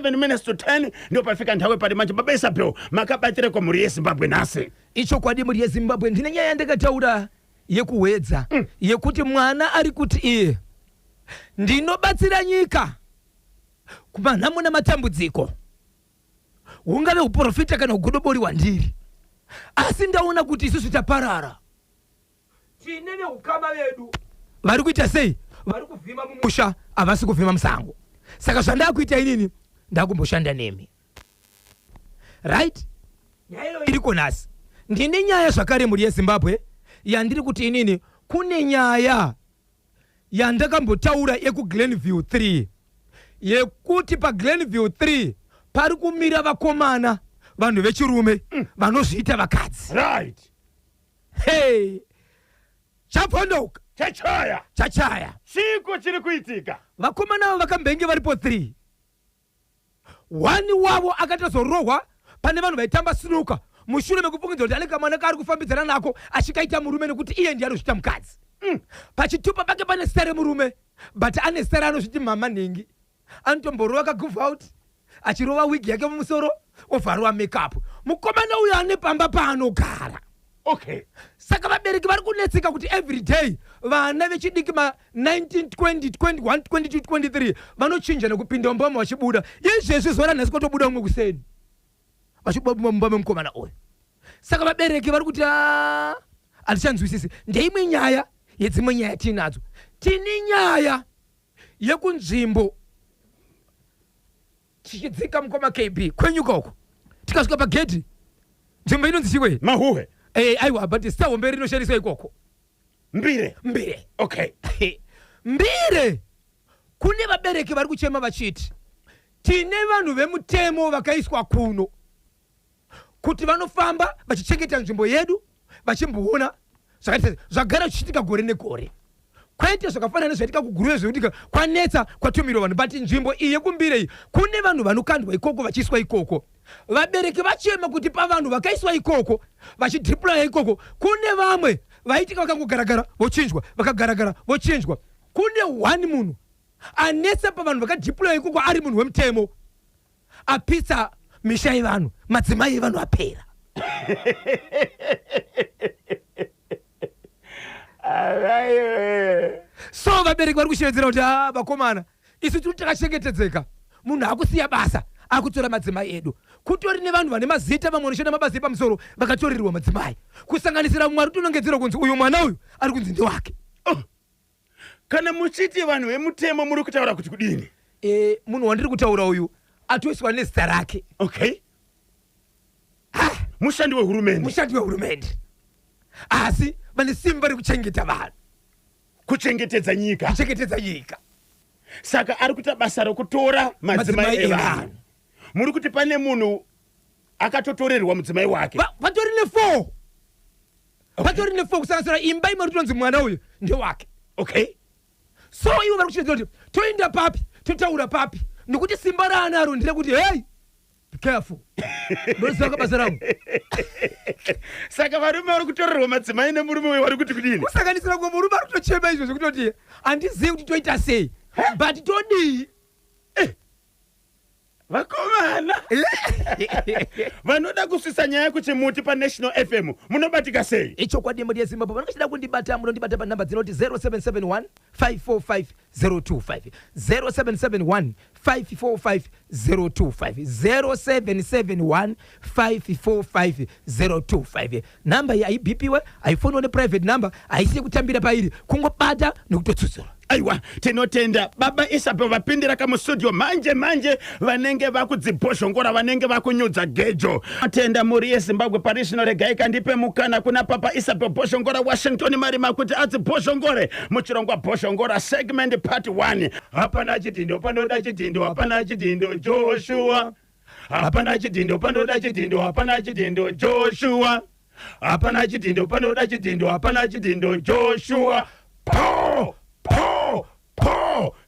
7 minutes to 10 ndio pafika nthawe pali manje babesa pyo makabatire kwa muri yeZimbabwe nase icho kwadi muri yeZimbabwe ndine nyaya ndakataura yekuwedza yekuti mwana ari kuti iye ndinobatsira nyika kumanhamu namatambudziko ungave uprofita kana ugodobori wandiri asi ndaona kuti isusu taparara tine veukama vedu vari kuita sei vari kuvhima mumusha havasi kuvhima musango saka zvandakuita inini ndakumboshanda nemi right nyaya iriko nhasi ndine nyaya zvakare muri yeZimbabwe yandiri kuti inini kune nyaya yandakambotaura yekuGlenview 3 yekuti paGlenview 3 pari kumira vakomana vanhu vechirume vanozviita vakadzi right hey chapondoka chachaya chiko chiri kuitika vakomana avo vakambenge varipo 3 wani wavo akatozorohwa pane vanhu vaitamba sinuka mushure mekufungidzwa kuti ane kamwana kaari kufambidzana nako achikaita murume nekuti iye ndiye anozvita mukadzi pachitupa pake pane zita remurume but ane zita raanozviti mama nhingi anotomborova kaguve out achirova wigi yake mumusoro ovharwa makeup mukomana uyo ane pamba paanogara okay saka vabereki vari kunetseka kuti every day vana vechidiki ma 19 20 21 22 23 vanochinja nekupinda mumbama vachibuda izvezvi zora nhasi kwatobuda umwe kuseni vachibuda mumbama mukomana uyu saka vabereki vari kuti hatichanzwisisi ndeimwe nyaya yedzimwe nyaya tinadzo tine nyaya yekunzvimbo tichidzika mukoma KB kwenyu koko tikasvika pagedhi nzvimbo inonzi chikwei mahuwe aiwa but sitahombe rinoshandiswa ikoko mbire okay mbire kune vabereki vari kuchema vachiti tine vanhu vemutemo vakaiswa kuno kuti vanofamba vachichengeta nzvimbo yedu vachimboona zvagara zvichiitika gore negore kwete zvakafanana nezvaitika kuguruve zvekutika kwanetsa kwatumirwa vanhu but nzvimbo iyi yekumbire iyi kune vanhu vanokandwa ikoko vachiiswa ikoko vabereki vachema kuti pavanhu vakaiswa ikoko vachidhiplaya ikoko kune vamwe vaitika vakangogaragara vochinjwa vakagaragara vochinjwa kune one munhu anetsa pavanhu vakadhiplaya ikoko ari munhu wemutemo apisa misha yevanhu madzimai evanhu apera so vabereki vari kushevedzera kuti vakomana isu tiri takachengetedzeka munhu akusiya basa akutora madzimai edu kutori nevanhu vane mazita vamwe vanoshanda mabasa epamusoro vakatorerirwa madzimai kusanganisira mumwe ari kutonongedzera kunzi uyu mwana uyu ari kunzi ndewake kana muchiti vanhu vemutemo muri kutaura kuti kudini munhu wandiri kutaura uyu atoiswa nezita rake okay mushandi wehurumende asi vane simba rekuchengeta vanhu kuchengetedza nyika saka ari kuita basa rokutora madzimai evanhu muri kuti pane munhu akatotorerwa mudzimai wake vatori ne4 kusanganisira imba imwe ritonzi mwana uyu ndewake okay so ivo vari kuchedzera kuti toenda papi totaura papi nekuti simba raanaro ndire kuti hey be careful ndozivaka basa rangu saka varume vari kutorerwa madzimai nemurume uyu vari kuti kudini kusanganisira kwa murume ari kutochema izvo zvekutoti handizivi kuti toita sei but todii vakomana vanoda kusvisa nyaya kuchimuti paNational FM munobatika sei ichokwadi muri yeZimbabwe vanongachida kundibata munondibata panhamba dzinoti 0771 545 025 0771 545 025 0771 545 025 namba iyi haibhipiwe haifoniwe neprivate number haisi kutambira pairi kungobata nekutotsutsura aiwa tinotenda baba isapo vapindira kamustudio manje vanenge vakudzibhozhongora vanenge vakunyudza gejo atenda muri yeZimbabwe parishino regai kandipe mukana kuna papa isapo bhozhongora Washington marima kuti adzibhozhongore muchirongwa bhozhongora segment part 1 hapana chidindo panoda chidindo hapana chidindo Joshua hapana chidindo panoda chidindo hapana chidindo Joshua hapana chidindo panoda chidindo hapana chidindo Joshua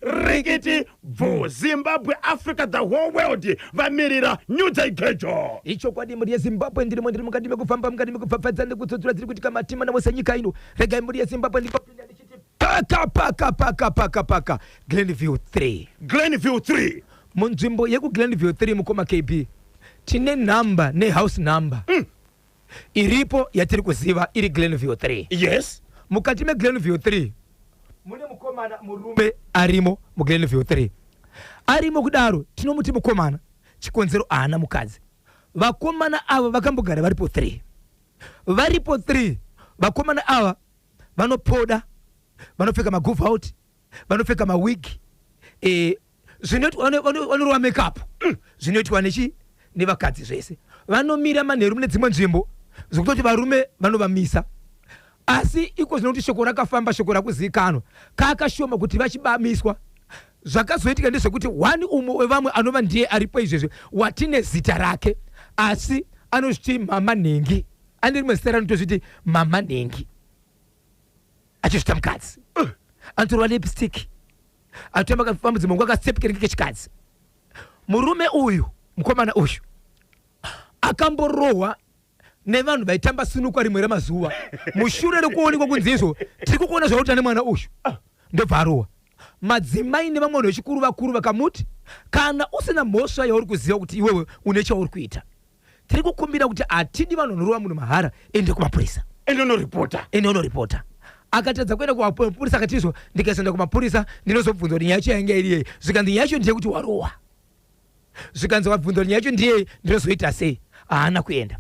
Rigiti vo Zimbabwe Africa the whole world vamirira nyudza igejo ichokwadi muri yeZimbabwe ndiri mukati mekufamba mukati mekupfapfadza nekutsotsura dziri kuitika matima namose nyika ino regai muri yeZimbabwe ndikopinda ndichiti paka Glenview 3 munzvimbo yeku Glenville 3 mukoma KB tine number ne house number iripo yatiri kuziva iri Glenville 3. Yes. Mukati me Glenville 3 mune mukomana murume arimo mu Glenville 3. Arimo kudaro tinomuti mukomana chikonzero ana mukadzi. Vakomana ava vakambogara varipo 3. Varipo 3. Vakomana ava vanopoda, vanopfeka magove out, vanopfeka mawig, vanorowa makeup, zvinoitwa nevakadzi zvese. Vanomira manheru mune dzimwe nzvimbo zvokutoti varume vanovamisa. Asi iko zvinoti shoko rakafamba, shoko rakuzikanwa kakashoma kuti vachibamiswa. Zvakazoitika ndezvekuti wani umwe wevamwe anova ndiye aripo izvezvo watine zita rake, asi anozviti Mama Nengi. Ane rimwe zita ranotozviti Mama Nengi. Achizvita mukadzi. Anotorwa lipstick. Atamba kafambudzi mungu akasepkereke kechikadzi. Murume uyu, mukomana uyu, akamborohwa nevanhu vaitamba sunukwa rimwe ramazuva. Mushure rekuonekwa kunzizvo tiri kuona zvakuita nemwana uyu. Ndobva arohwa. Madzimai nevamwe vanhu vechikuru vakuru vakamuti kana usina mhosva yauri kuziva kuti iwewe une chauri kuita. Tiri kukumbira kuti atidi vanhu vanorova munhu mahara, ende kumapurisa. Ende unoripota. Akatadza kuenda kumapurisa akatizvo ndikaenda kumapurisa ndinozobvunza kuti nyaya yacho yainge iri yei. Zvikanzi nyaya yacho ndiye kuti warohwa. Zvikanzi wabvunza kuti nyaya yacho ndiye ndinozoita sei. Haana kuenda.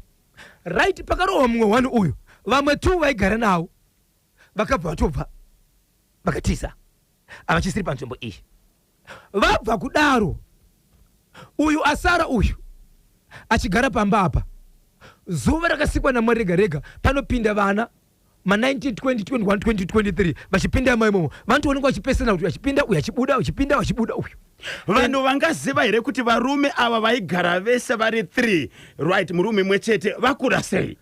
Right, pakarohwa mumwe wanu uyu, vamwe tu vaigara nawo vakabva vatobva vakatiza havachisiri panzvimbo iyi. Vabva kudaro uyu asara uyu achigara pamba apa. Zuva rakasikwa naMwari rega rega panopinda vana ma19 20 21 20 23 vachipinda maimomo vanotoonekwa vachipesana kuti vachipinda uyu achibuda uchipinda vachibuda uyu. Vanhu vangaziva here kuti varume ava vaigara vese vari 3, right, murume mwe chete vakura sei?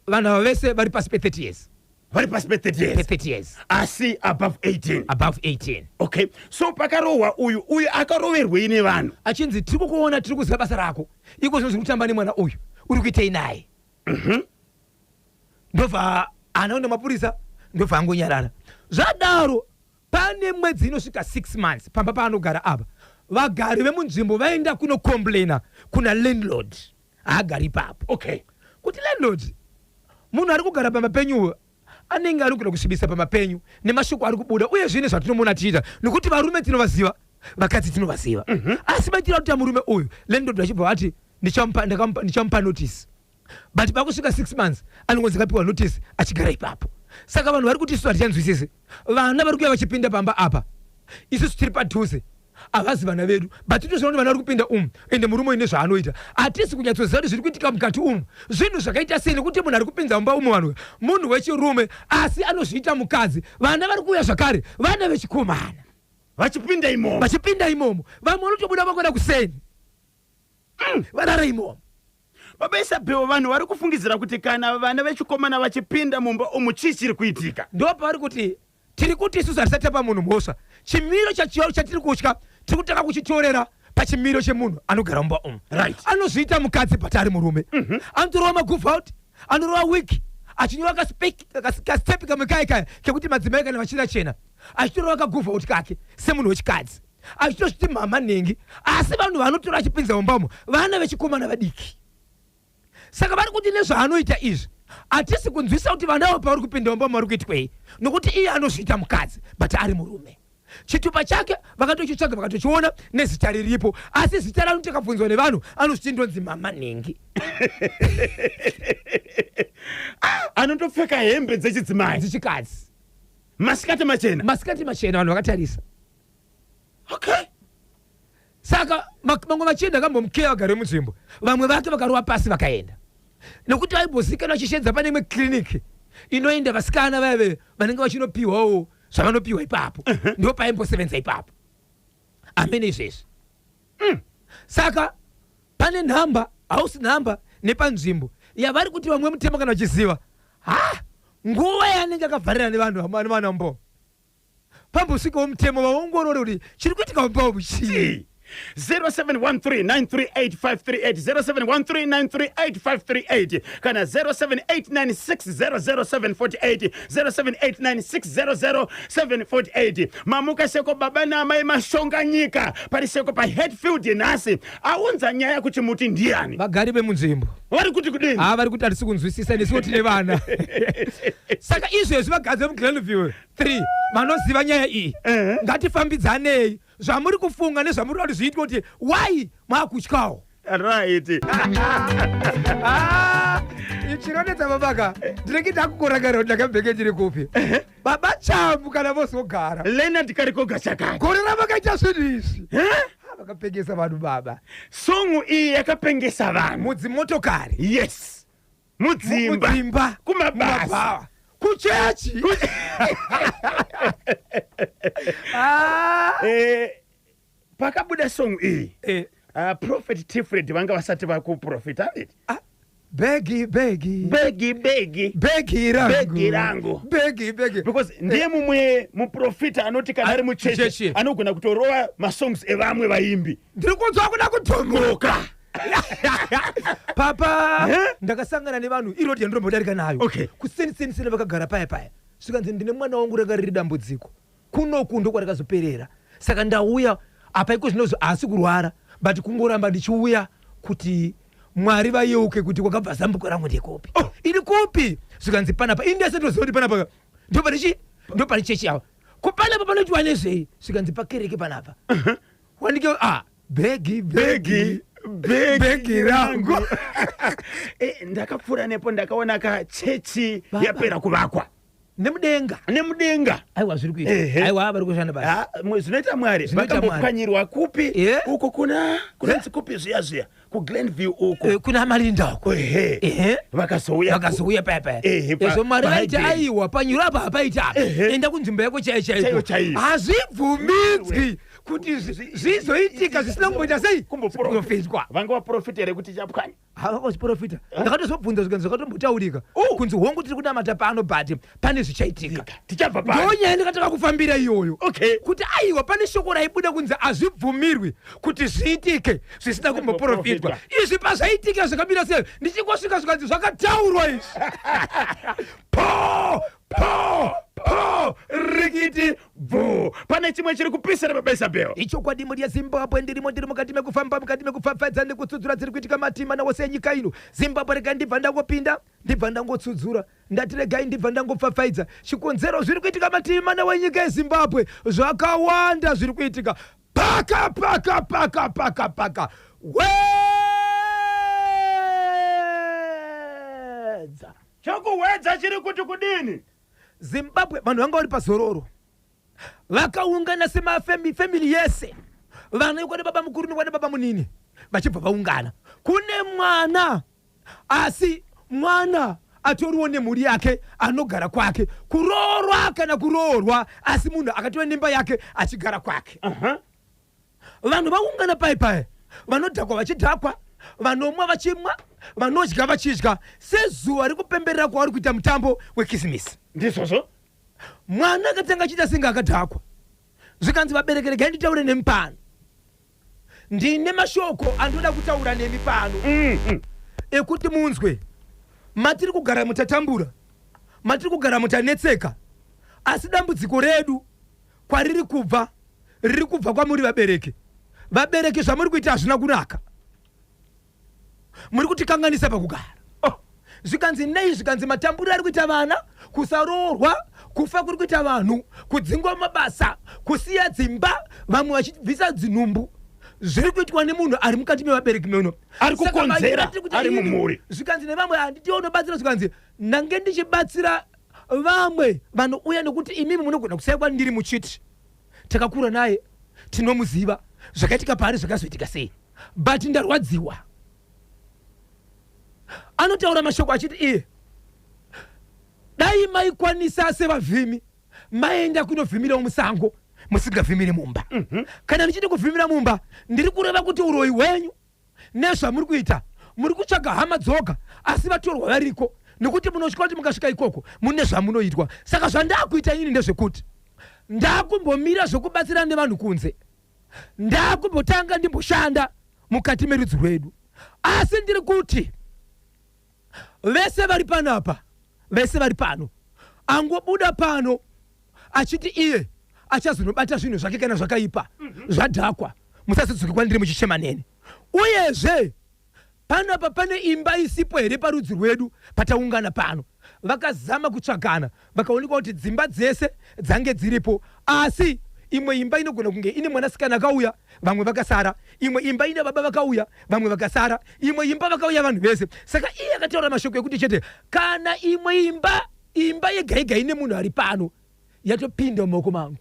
Vanhu ava vese vari pasi pe 30 years. Vari pasi pe 30 years. Asi above 18. Above 18. Okay. So pakarohwa uyu akaroverwei nevanhu. Achinzi tiri kukuona, tiri kuziva basa rako. Iko zvinhu zviri kutamba nemwana uyu. Uri kuitei naye. Ndobva anaenda mapurisa, ndobva angonyarara. Zvadaro pane mwedzi inosvika 6 months pamba paanogara apa. Vagari vemunzvimbo vaenda kunokomplaina kuna landlord. Haagari ipapo. Okay. Kuti landlord munhu ari kugara pamapenyuwo anenge ari kuda kusvibisa pamapenyu nemashoko ari kubuda uye zvine zvatinomona tiita nekuti varume tinovaziva, vakadzi tinovaziva. Asi maitira kuti murume uyu landlord achibva ati ndichamupa notice. But pakusvika 6 months anongonzi kapiwa notice achigara ipapo. Saka vanhu vari kuti isu hatichanzwisisi. Vana vari kuya vachipinda pamba apa. Isusu tiri padhuze. Avazi vana vedu. But tinoziva kuti vana vari kupinda ende murume ine zvaanoita. Hatisi kunyatsoziva kuti zviri kuitika mukati zvinhu zvakaita sei nekuti munhu ari kupinza mumba vanhu. Munhu wechirume asi anozviita mukadzi. Vana vari kuya zvakare vana vechikomana. Vachipinda imomo. Vamwe vanotobuda vakwenda kuseni. Varara imomo. Baba Isabel, vanhu vari kufungidzira kuti kana vana vechikomana vachipinda mumba chii chiri kuitika. Ndopavari kuti tiri kuti isusu hatisatapa munhu mhosva. Chimiro chatiri kutya tiri kutaka kuchitorera pachimiro chemunhu anogara mumba Right. Anozviita mukadzi but ari murume. Anotorova magove out, anorova wig, achinyora kastepi kamwe kaya kekuti madzimai kana vachira chena. Achitorova kagove out kake semunhu wechikadzi. Achitozviti Mama Nengi. Asi vanhu vanotora achipinza mumbamo vana vechikomana vadiki. Saka vari kuti nezvaanoita izvi hatisi kunzwisa kuti vana avo pavari kupinda mumba vari kuitwei nokuti iye anozviita mukadzi but ari murume. Chitupa chake vakatochitsvaga vakatochiona nezita riripo, asi zita ranoti akabvunzwa nevanhu anozviti ndonzi Mama Nengi. Anotopfeka hembe dzechidzimai dzechikadzi, masikati machena vanhu vakatarisa. Okay. Saka mamwe machena akambomukeya vagari munzvimbo, vamwe vake vakarova pasi vakaenda nekuti vaibhozikanwa vachishedza pane imwe kiriniki inoenda vasikana vave vanenge vachinopiwawo zvavanopiwa ipapo. Ndo paimbosevenza ipapo. Amene izvezvi. Saka pane nhamba, house nhamba nepanzvimbo yavari kuti vamwe mutemo kana vachiziva. Nguva yanenge akavharira nevanhu mbo pambosvikawo mutemo vaongorore kuti chiri kuitika mumba chii. 0713938538 kana 0789600748 0789600748 mamuka seko baba namai mashonganyika pariseko pa Hatfield nasi aunza nyaya kuti muti ndiani vagari vemunzvimbo vari kuti kudini vari kuti hatisi kunzwisisa nesuwo tine vana saka izvezvi vagari vemuglenville 3 vanoziva nyaya iyi ngatifambidzanei zvamuri kufunga nezvamuri kuti zviitwe kuti wai maakutyawo right chinonetsa babaka ndinenge ndakukorakara kuti ndakabheke chiri kupi baba chambu kana vozogara Leonard Karikoga chakati gore ravakaita zvinhu izvi vakapengesa vanhu baba songu iyi yakapengesa vanhu mudzimotokari yes mudzimba kumabasa kuchechi pakabuda songu iyi Prophet Tifred vanga vasati vakuprofita begi rangu because ndiye mumwe muprofita anoti kana ari muchechi anogona kutorova masongs evamwe vaimbi ndiri kunzwa kuda kutomoka papa ndakasangana nevanhu iro ndiye ndirombodarika nayo kuseniseni vakagara paya svikanzi ndine mwana wangu rakariri dambudziko kunoku ndokwarakazoperera saka ndauya apa iko zvinozvo asi kurwara but kungoramba ndichiuya kuti Mwari vayeuke kuti kwakabva zambuko rangu ndekupi iri kupi svikanzi panapa indese ndoziva kuti panapa ndopane chechi yavo kupanapa panoitwa nezvei svikanzi pakereke panapa wandike begi rangu ndakapfuura nepo ndakaona kachechi yapera kuvakwa nemudenga aiwa zviri kuita aiwa vari kushanda basi zvinoita Mwari vakambopwanyirwa kupi uko kunanzi kupi zviya kuGlenville uko kuna Malinda uko vakazouya paya ezvo Mwari vaiti aiwa panyuro apa apaita enda kunzvimbo yako chaiyo hazvibvumidzwi kuti zvizoitika zvisina kumboita sei kumboprofitwa vanga vaprofita here kuti chapwanya havakaziprofita ndakatozobvunza zvikanzi zvakatombotaurika kunzi hongu tiri kunamata pano but pane zvichaitika tichabva ndonyaya ndakataka kufambira iyoyo kuti aiwa pane shoko raibuda kunzi hazvibvumirwi kuti zviitike zvisina kumboprofitwa izvi pazvaitika zvakamira sei ndichingosvika zvikanzi zvakataurwa izvi rikiti bvu pane chimwe chiri kupisira mabasa beo ichokwadi muri yeZimbabwe ndiri mukati mekufamba mukati mekufafadza nekutsudzura dziri kuitika matima nawose enyika ino Zimbabwe regai ndibva ndangopinda ndibva ndangotsudzura ndati regai ndibva ndangofafaidza chikonzero zviri kuitika matima nawenyika yeZimbabwe zvakawanda zviri kuitika paka chokuwedza chiri kuti kudini Zimbabwe vanhu vanga vari pazororo vakaungana semafamily yese vanokwane baba mukuru nekwane baba munini vachibva vaungana kune mwana asi mwana atoriwo nemhuri yake anogara kwake kuroorwa kana kuroorwa asi munhu akatiwe nemba yake achigara kwake vanhu vaungana paipai vanodhakwa vachidhakwa vanomwa vachimwa vanodya vachidya sezuva rikupemberera kwavari kuita mutambo wekrisimisi ndizvozvo mwana akatanga achiita senge akadhakwa zvikanzi vabereki regai nditaure nemi pano ndine mashoko andoda kutaura nemi pano ekuti munzwe matiri kugara mutatambura matiri kugara mutanetseka asi dambudziko redu kwariri kubva riri kubva kwamuri vabereki zvamuri kuita hazvina kunaka muri kutikanganisa pakugara zvikanzi nei zvikanzi matambura ari kuita vana kusaroorwa kufa kuri kuita vanhu kudzingwa mabasa kusiya dzimba vamwe vachibvisa dzinhumbu zviri kuitwa nemunhu ari mukati mevabereki meuno ari kukonzera ari mumhuri zvikanzi nevamwe handitiwo unobatsira zvikanzi ndange ndichibatsira vamwe vanouya nekuti imimi munogona kusayakwa ndiri muchiti takakura naye tinomuziva zvakaitika paari zvakazoitika sei but ndarwadziwa anotaura mashoko achiti iye dai maikwanisa sevavhimi maenda kunovhimirawo musango musingavhimiri mumba kana ndichiti kuvhimira mumba ndiri kureva kuti uroyi hwenyu nezvamuri kuita muri kutsvaga hama dzoga asi vatorwa variko nekuti munosvika kuti mukasvika ikoko mune zvamunoitwa saka zvandakuita ini ndezvekuti ndakumbomira zvokubatsira nevanhu kunze ndakumbotanga ndimboshanda mukati merudzi rwedu, asi ndiri kuti vese vari panapa, vese vari pano, angobuda pano achiti iye achazonobata zvinhu zvake kana zvakaipa zvadhakwa, musazodzoke kwandiri muchichemanene. Uyezve panapa pane imba isipo here parudzi rwedu pataungana pano, vakazama kutsvagana vakaonekwa kuti dzimba dzese dzange dziripo, asi imwe imba inogona kunge ine mwanasikana akauya vamwe vakasara, imwe imba ine baba vakauya vamwe vakasara, imwe imba vakauya vanhu vese. Saka iye akataura mashoko ekuti chete kana imwe imba yega ine munhu ari pano yatopinda mumaoko mangu.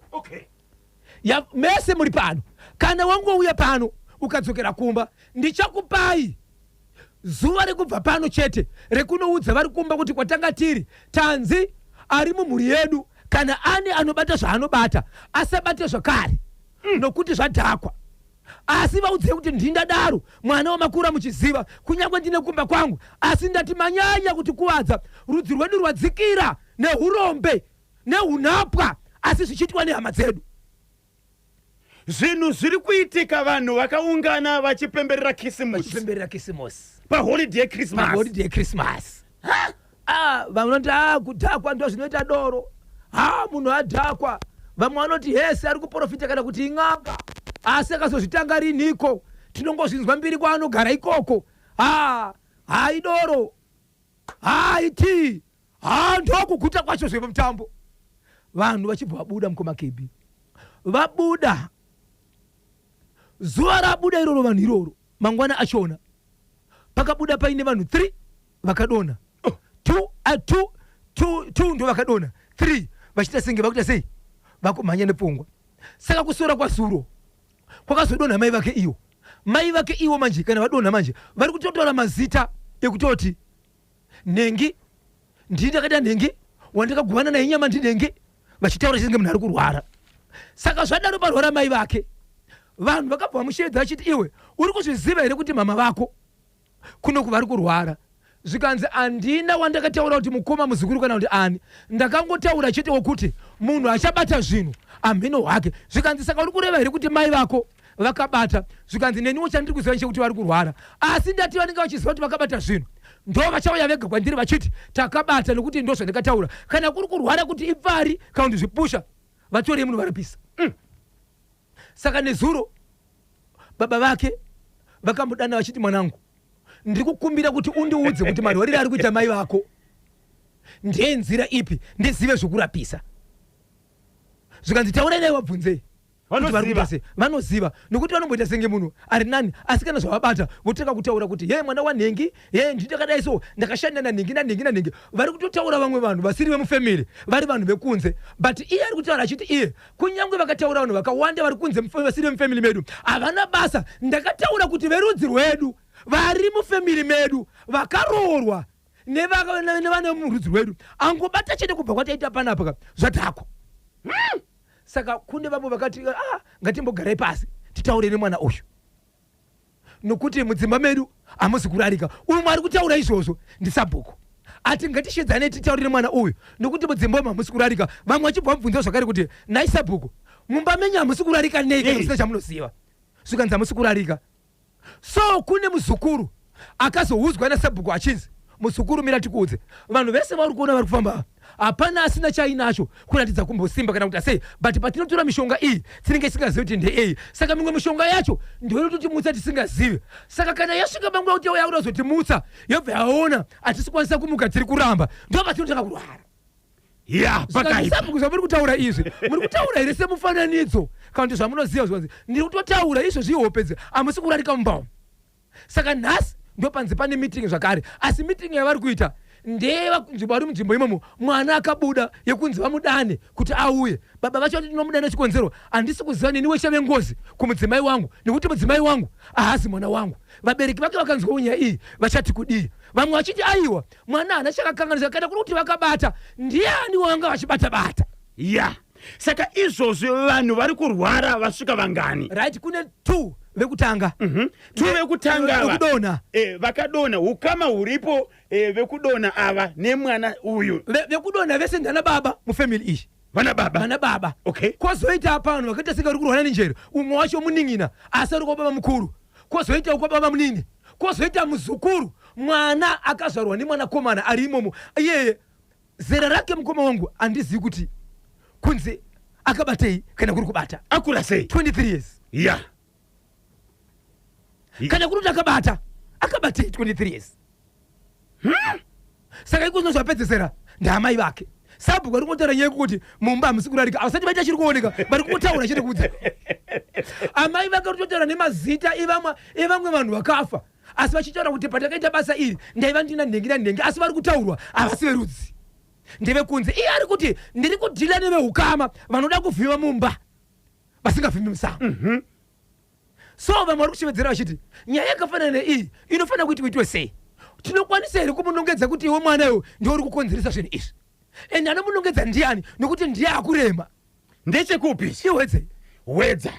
Mese muri pano, kana wangouya pano ukadzokera kumba, ndichakupai zuva rekubva pano chete rekunoudza vari kumba kuti kwatanga tiri tanzi ari mumhuri yedu, kana ane anobata zvaanobata asabate zvakare nokuti zvadhakwa. Asi vaudze kuti ndindadaro mwana wamakura muchiziva kunyange ndine kumba kwangu, asi ndati manyanya kuti kuwadza rudzi rwedu rwadzikira neurombe neunapwa, asi zvichiitwa nehama dzedu. Zvinhu zviri kuitika, vanhu vakaungana vachipemberera Christmas. Paholiday Christmas. Vanoti kudhakwa ndo zvinoita doro. Munhu adhakwa. Vamwe vanoti hese ari kuprofita kana kuti ing'anga. Asi akazozvitanga riniko, tinongozvinzwa mbiri kwaanogara ikoko. Idoro. Iti. Ndokuguta kwacho zvemutambo. Vanhu vachibva vabuda mukomakebi. Vabuda. Zuva rabuda iroro vanhu iroro, mangwana achona pakabuda paine vanhu 3 vakadona, 2 ndo vakadona, 3 vachita senge vakuita sei vakumhanya nepfungwa. Saka kusora kwazuro kwakazodonha mai vake iwo manje, kana vadonha manje vari kutotora mazita ekutoti Nengi, ndindakaita Nengi, wandakagumana naye nyama ndinenge, vachitaura senge munhu ari kurwara. Saka zvadaro parwara mai vake, vanhu vakabva vamushedza vachiti iwe uri kuzviziva here kuti mama vako kuno kuvari kurwara? Zvikanzi andina wandakataura kuti mukoma muzukuru kana kuti ani, ndakangotaura chete wokuti munhu achabata zvinhu amhino hwake. Zvikanzi saka uri kureva here kuti mai vako vakabata? Zvikanzi neniwo chandiri kuziva nechekuti vari kurwara, asi ndati vanenge vachiziva kuti vakabata zvinhu ndo vachauya vega kwandiri vachiti takabata, nokuti ndo zvandakataura. Kana kuri kurwara kuti ipfari kana kuti zvipusha, vatorei munhu varipisa. Saka nezuro baba vake vakamudana vachiti mwanangu, ndiri kukumbira kuti undiudze kuti marwarire ari kuita mai vako ndenzira ipi ndizive zvokurapisa. Zvikanzi taurai naye wabvunzei. Vanoziva nokuti vanomboita senge munhu ari nani, asi kana zvavabata voteka kutaura kuti ye mwana waNhengi, ye ndidakadai so ndakashanda naNhengi. Vari kutotaura vamwe vanhu vasiri vemufamily, vari vanhu vekunze, but iye ari kutaura achiti iye kunyange vakataura vanhu vakawanda vari kunze vasiri vemufamily medu havana basa. Ndakataura kuti verudzi rwedu vari mufamily medu vakaroorwa nevane murudzi rwedu angobata chete kubva kwataita panapa zvadhakwa. Saka kune vamwe vakati ngatimbogarai pasi titaurire mwana uyu, nokuti mudzimba medu hamuzi kurarika. Uyu mwari kutaura izvozvo ndisabhuku, ati ngatishedzane titaurire mwana uyu, nokuti mudzimba umu hamuzi kurarika. Vamwe vachibva vamubvunza zvakare kuti naisabhuku mumba menyu hamuzi kurarika nei kana musina chamunoziva? Zvikanzi hamuzi kurarika. So kune muzukuru akazouzwa nasabhuku achinzi muzukuru mira tikuudze, vanhu vese vari kuona vari kufamba hapana asina chainacho kuratidza kumbosimba kana kuti sei, but patinotora mishonga iyi tinenge tisingazivi kuti ndei. Saka mimwe mishonga yacho ndoinototimutsa tisingazivi. Saka kana yasvika manguva kuti yaura kuzotimutsa yobva yaona hatisi kwanisa kumuka tiri kuramba, ndo patinotanga kurwara. Muri kutaura izvi muri kutaura here semufananidzo kana kuti zvamunoziva zvanzi ndiri kutotaura izvozvi ihopedze hamusi kurarika mumbao. Saka nhasi ndo panze pane meeting zvakare, asi meeting yavari kuita ndevanzvimbo vari munzvimbo imomo mwana akabuda yekunzi vamudane kuti auye. Baba vacho vati tinomudana chikonzero handisi kuziva neni wechave ngozi kumudzimai wangu, nekuti mudzimai wangu haasi mwana wangu. Vabereki vake vakanzwa nyaya iyi vachati kudii? Vamwe vachiti aiwa mwana hana chakakanganisa, kana kuri kuti vakabata ndiani wanga vachibata-bata. Saka izvozvi vanhu vari kurwara vasvika vangani? Right, kune 2 vekutanga. 2 vekutanga vekudona. Vakadona, ukama huripo vekudona ava nemwana uyu. Vekudona vese ndana baba mufamily iyi. vana baba Okay. kwozoita pano vakaita seka uri kurwana nenjere umwe wacho muning'ina asi ari kwa baba mukuru kwozoita kwa baba munini kwozoita muzukuru mwana akazvarwa nemwanakomana ari imomo iyeye zera rake mukoma wangu handizivi kuti kunze akabatei kana kuri kubata akura sei 23 years ya kana kuri kuti akabatei 23 years saka iko zvinozvapedzesera ndaamai vake sabhuku ari kutaura nyaya yekuti mumba hamusi rarika asati vaita chiri kuoneka vari kutaura chiri kudza amai vake vari kutotaura nemazita evamwe vanhu vakafa asi vachitaura kuti patakaita basa iri ndaiva ndina nhengi asi vari kutaurwa havasi verudzi ndevekunze iye ari kuti ndiri kudhila nevehukama vanoda kuvhiwa mumba vasingavhimi musango so vamwe vari kuchevedzera vachiti nyaya yakafanana neiyi inofanira kuti uitwe sei tinokwanisa here kumunongedza kuti iwe mwana iwo ndiwo uri kukonzeresa zvinhu izvi ende anomunongedza ndiani nokuti ndiye akurema ndechekupi iwedzei wedza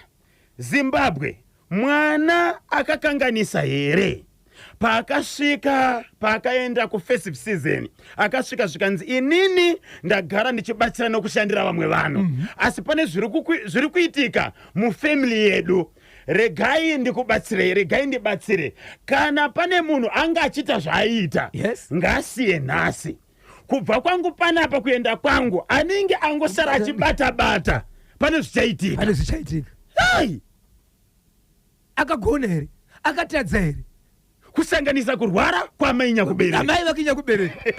Zimbabwe mwana akakanganisa here paakaenda kufestive season akasvika zvikanzi inini ndagara ndichibatsira nokushandira vamwe vanhu asi pane zviri kuitika mufamily yedu regai ndikubatsirei regai ndibatsire kana pane munhu anga achita zvaaita Yes. ngasiye nhasi kubva kwangu panapa kuenda kwangu anenge angosara achibata-bata pane zvichaitika pane zvichaitika hai akagona here akatadza here kusanganisa kurwara kwamainya kubereka amai vakinya kubereka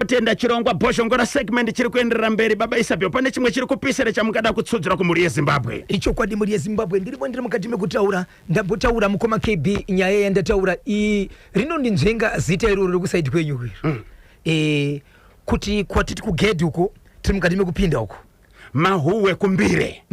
tenda chirongwa bhoshongora segment chiri kuenderera mberi baba Isabel pane chimwe chiri kupisira chamungada kutsudzira kumhuri yeZimbabwe ichokwadi mhuri yeZimbabwe ndiripo ndiri mukati mekutaura ndambotaura mukoma KB nyaya yandataura iyi rinondinzvenga zita iroro rekusaidi kwenyu kuti kwatiti kugedhi uko tiri mukati mekupinda uko mahuwe kumbire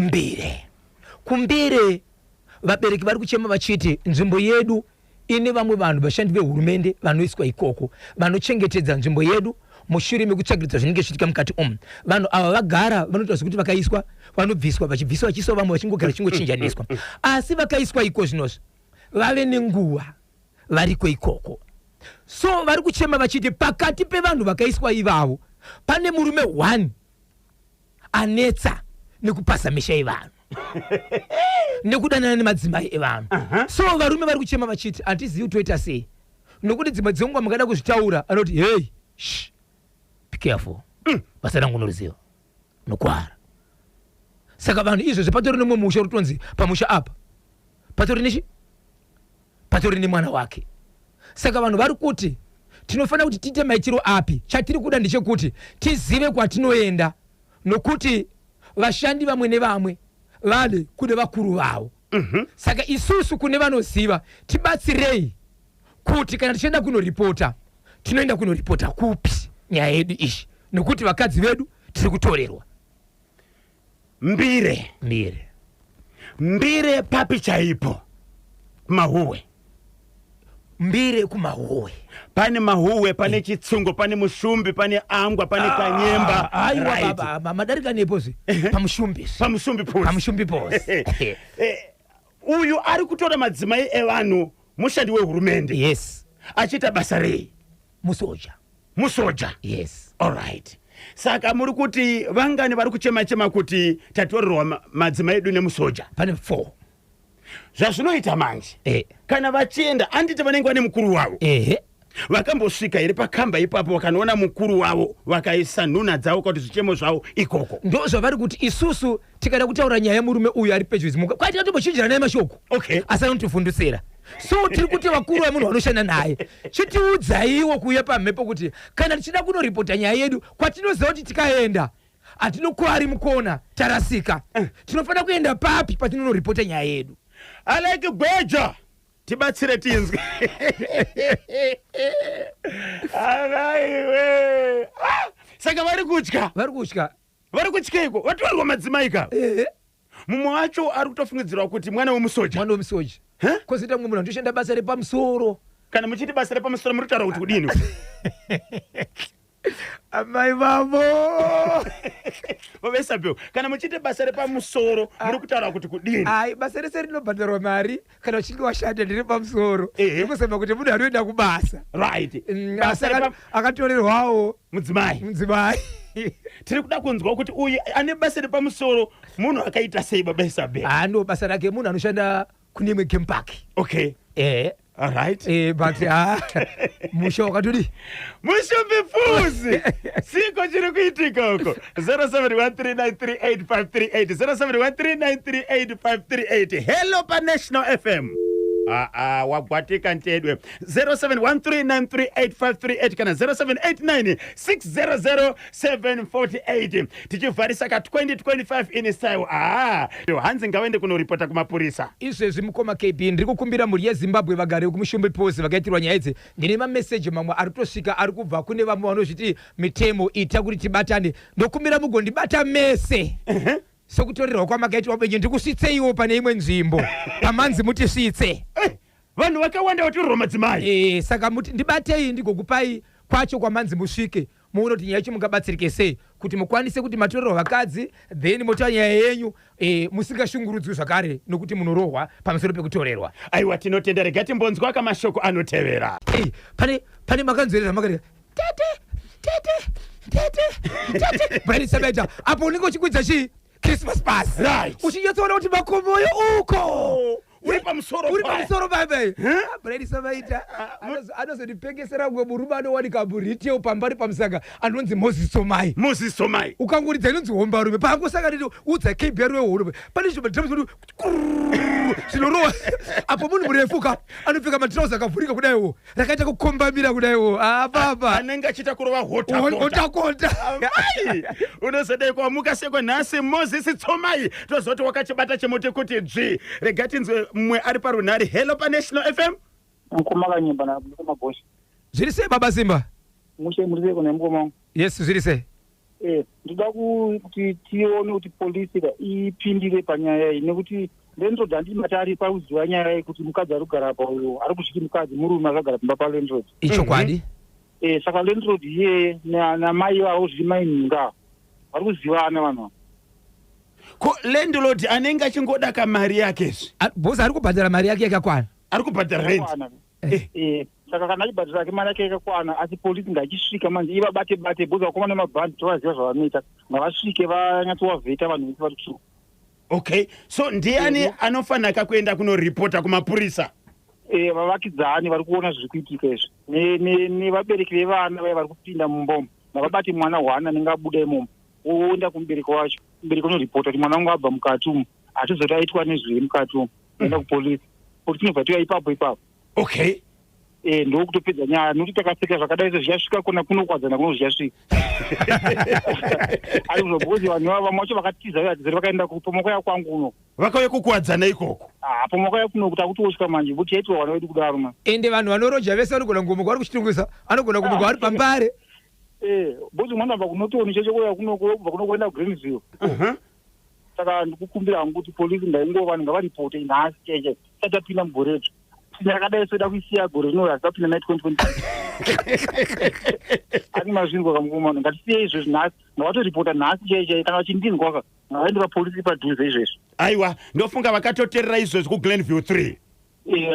vabereki vari kuchema vachiti nzvimbo yedu ine vamwe vanhu vashandi vehurumende vanoiswa ikoko vanochengetedza nzvimbo yedu mushure mekutsvagiridza zvinenge zvichiitika mukati vanhu ava vagara vanotaura kuti vakaiswa vanobviswa vachibviswa vachiiswa vamwe vachingogara chingochinjaniswa asi vakaiswa iko zvinozvi vave nenguva variko ikoko so vari kuchema vachiti pakati pevanhu vakaiswa ivavo pane murume 1 anetsa nekupasa misha yevanhu nekudanana nemadzimai evanhu so varume vari kuchema vachiti hatizivi toita sei nokuti dzimwe dzenguva mukada kuzvitaura anoti hey be careful basa rangu noruziva nokwara saka vanhu izvozvo patori nemwe musha rutonzi pamusha apa patori nemwana wake saka vanhu vari kuti tinofanira kuti tiite maitiro api chatiri kuda ndechekuti tizive kwatinoenda nokuti vashandi vamwe nevamwe vale kune vakuru vavo saka isusu kune vanoziva tibatsirei kuti kana tichienda kunoripota tinoenda kunoripota kupi nyaya yedu izvi nokuti vakadzi vedu tiri kutorerwa mbire papi chaipo mahuwe mbire kumahuwe pane mahuwe pane chitsungo pane mushumbi pane angwa pane kanyemba aiwa baba madarika nepozi pamushumbi pozi uyu ari kutora madzimai evanhu mushandi wehurumende yes achiita basa rei musoja yes alright saka muri kuti vangani vari kuchema kuti tatorerwa madzimai edu nemusoja pane 4 zvazvinoita manje kana vachienda anditi vanenge vane mukuru wavo vakambosvika here pakamba ipapo vakanoona mukuru wavo vakaisa nhuna dzavo kuti zvichemo zvavo ikoko ndo zvavari kuti isusu tikada kutaura nyaya murume uyu ari pedyo zimuka kwai tikatombochinjira naye mashoko asi anotifundisira so tiri kuti vakuru vemunhu vanoshanda naye chitiudzaiwo kuuya pamhepo kuti kana tichida kunoripota nyaya yedu kwatinoziva kuti tikaenda hatinokuvari mukona tarasika tinofanira kuenda papi patinonoripota nyaya yedu alike gweja tibatsire tinzwi araiwe saka vari kutya iko vatorwa madzimai ka mumwe wacho ari kutofungidzirwa kuti mwana wemusoja kozita mumwe munhu andoshanda basa repamusoro kana muchiti basa repamusoro muri kutaura kuti kudini amai vavo Ovesabio kana muchite basa repamusoro muri kutaura kuti kudini? ai basa rese rinobhadharwa mari kana uchinge washanda ndiri pamusoro ndikusema kuti munhu anoenda kubasa Right. basa akatorerwawo mudzimai Tiri kuda kunzwa kuti uyu ane basa repamusoro munhu akaita sei baba Isabel? ndo basa rake munhu anoshanda kune imwe game park. Okay. All right. But musha wakatodi mushumbifuzi siko chiri kuitika uko 0713938538 0713938538. Hello pa National FM. Wagwatika ntedwe 0713938538 kana 0789600748. Tichivharisa ka 2025 in style. Hanzi ngawende kunoripota kumapurisa. izvezvi mukoma KB ndiri kukumbira mhuri yeZimbabwe vagare kumushumbwe pozi vakaitirwa nyaya idzi. Ndine mameseji mamwe ari kutosvika ari kubva kune vamwe vanozviti mitemo ita kuti tibatane. Ndokumbira mugondibata mese. Sokutorerwa kwamakaitwa benye ndikusvitseiwo pane imwe nzvimbo pamanzi mutisvitse. Vanhu vakawanda vatorwa madzimai. Saka muti ndibatei ndigokupai kwacho kwamanzi musvike muone kuti nyaya yacho mungabatsirike sei kuti mukwanise kuti matorerwa vakadzi then motaura nyaya yenyu musingashungurudzwi zvakare nokuti munorohwa pamusoro pekutorerwa. Aiwa tinotenda rega timbonzwa kamashoko anotevera. Pane makanzwerera makareka tete bari sabaita apo unenge uchikwidza chi Christmas pass. Right. Uchinyatsona kuti makomoyo uko. Uri pamusoro baba. Brady Savaita anozodipengesera ngwe murume anowanika buritiyo pambari pamusanga anonzi Moses Somai. Ukangoridza inonzi hombarume pangosaka nditi udza KBR wehurume pane zvinobatira zvinorowa apo munhu murefuka anopfeka matirauzi akavhurika kudaiwo rakaita kukombamira kudaiwo baba anenge achita kurova hotakota. Unozodai kuamuka sekwenhasi Moses Somai tozoti wakachibata chimoti kuti dzvi rega tinzwe mwe ari parunhare. Hello pa National FM. Nkumakanyimba na kumabhoshi. Zviri sei baba Simba? Mushe muri seko nemukoma. Yes, zviri sei? Ndida kuti tione kuti polisi ipindire panyaya iyi nekuti Landlord andimatari pauziwa nyaya yekuti mukadzi ari kugara pa uyo ari kusviki mukadzi murume akagara pamba pa Landlord. Icho kwadi? Saka Landlord iye na mai vavo zviri mainhinga vari kuzivana vanhu. Ko landlord anenge achingoda kamari yake zvi. Bosi ari kubhadhara mari yake yakakwana. Ari kubhadhara rent. Saka kana achibhadhara ke mari yake yakakwana asi polisi ngachisvika manje ivabate bosi vakoma nemabhandi tovaziva zvavanoita ngavasvike vanyatsovavheta vanhu vese vari kutsvuka. Okay, so ndiani anofanira kuenda kunoripota kumapurisa? Vavakidzani vari kuona zviri kuitika izvi nevabereki vevana vaya vari kupinda mumbomo navabati mwana hwana anenge abuda imomo oenda kumubereki wacho mubereki unoripota kuti mwana wangu abva mukati umu hatizoti aitwa nezviri mukati umu oenda kupolisi kuti tinobva toya ipapo. Okay. Ndokutopedza nyaya nokuti takapfeka zvakadai so zvichasvika kona kunokwadzana kuno zvichasvika ari kuzobvoti vanhu vamwe vacho vakatiza vatizeri vakaenda kupomoko yakwangu uno vakauya kukuwadzana ikoko. Pomoko yakuno kuti akutosvika manje kuti yaitwa vana vedu kudaro ma ende vanhu vanoroja vese vanogona kumuka vari kuchitungisa anogona kumuka vari pambare. Bosi mwana abva kunotoni chechokoya kubva kuno kuenda kuGreenville. Saka ndikukumbira hangu kuti polisi ngaingova vanhu ngavaripote nhasi cheche tisati tapinda mugore redu yakadai soda kuisiya gore rino rasapinda night 2020 ani mazvinzwa kamugomano ngatisiye izvezvi nhasi ngavatoripota nhasi cheche kana vachindinzwa ngavaende vapolisi padhuze izvezvi. Aiwa ndofunga vakatoterera izvozvi kuGlenville 3.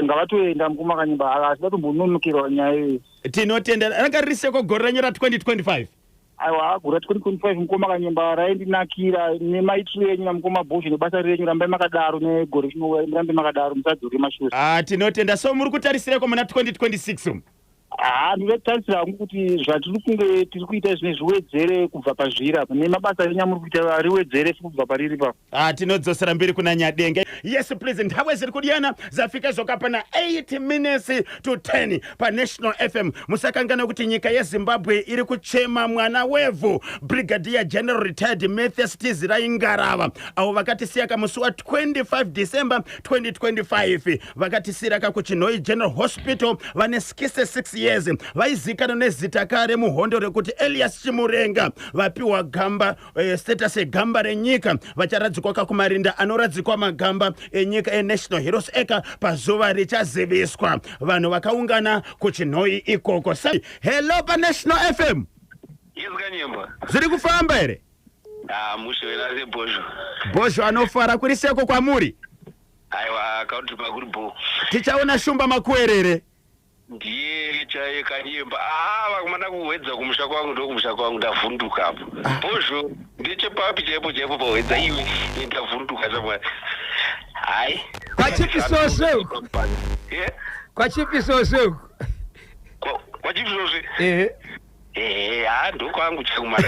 Ngavatoenda mukumakanyimba asi vatombononokerwa nyaya iyi. Tinotenda ranga riri seko gore renyu ra 2025. Aiwa gore 2025 mukumakanyimba raindinakira nemaitiro enyu namukoma bhosho nebasa renyu rambai makadaro negore rino rambe makadaro musadzoke mashure. Tinotenda. So muri kutarisireko muna 2026 ndinotarisira hangu kuti zvatiri kunge tiri kuita zvine zviwedzere kubva pazvira nemabasa enyu amuri kuita riwedzere kubva pariri pa. Tinodzosera mberi kuna Nyadenga. Yes please, nthawi ziri kudyana zafika zvokapana 8 minutes to 10 pa National FM. Musakangana kuti nyika yeZimbabwe iri kuchema mwana wevhu Brigadier General Retired Mathias Tizirai Ngarava avo vakatisiyaka musi wa 25 December 2025 vakatisiyaka kuChinhoyi General Hospital vane 66 years vaizikana nezita kare muhondo rekuti Elias Chimurenga vapiwa gamba status egamba renyika vacharadzikwa kumarinda anoradzikwa magamba enyika eNational Heroes Eka pazuva richaziviswa vanhu vakaungana kuChinhoyi ikoko. Hello pa National FM. Kanyemba. Zviri kufamba here? Mushe wena sebosho. Bosho anofara kuri seko kwamuri? Aiwa akauti pakuripo. Tichaona shumba makuerere. Ndiye chaye Kanyemba. Vakumana kuwedza kumusha kwangu ndokumusha kwangu ndavhunduka apo. Bosho ndechepapi chaipo pawedza iwe ndavhunduka samwa. Hai. Kwachipisoso. Kwachipisoso. Kwachipisoso. Ndokwangu chakumana.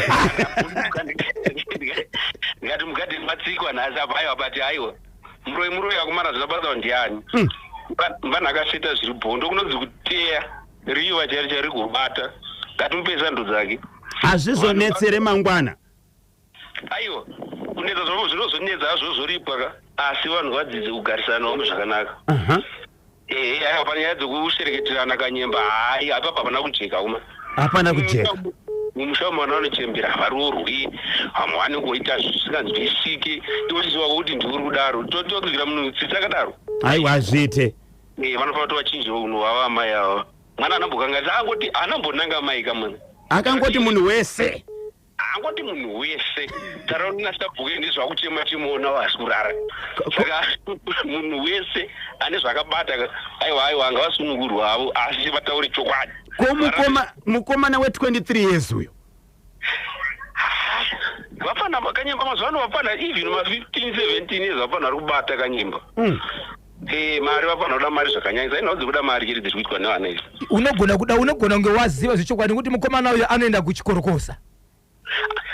Ngati mukati matsikwa nasi apa aiwa bati aiwa. Muroi akumana zvinobata ndiani? Vanhu akasveta zviri bhondo kunonzi kuteya riva chari kubata. Ngatimupesa ndo dzake. Hazvizonetsere mangwana. Aiwa kunetsa zvavo zvinozonetsa hazvo zvoripa ka asi vanhu vadzidze kugarisana wamwe zvakanaka. Aiwa panyaya dzekushereketerana Kanyemba hai apapa hapana kujeka uma. Hapana kujeka. Mumusha mwana vanochembera havarorwi hamwani kuita zvisinganzwisiki iwosiziva kuti ndiuri kudaro totokugira munhu tsitsi akadaro. Aiwa hazviite. Vanofanira kuti vachinjewo unhu hwava amai ava. Mwana anambokanganisa angoti anambonanga mai kamwana. Akangoti munhu wese. Angoti munhu wese. Tarauni nasabhuke ndizvakuchema chimuona wasi kurara. Saka munhu wese ane zvakabata aiwa angavasunungurwa havo asi vataure chokwadi. Mukomana we-23 years uyo. Vapana Kanyemba mazuvano vapana even ma-15 17 years vapana vari kubata Kanyemba. Mari vapana kuda mari zvakanyanyisa inodzi kuda mari chiri dziri kuitwa nevana izvi. Unogona kunge waziva zvechokwadi kuti mukomana uyo anoenda kuchikorokosa.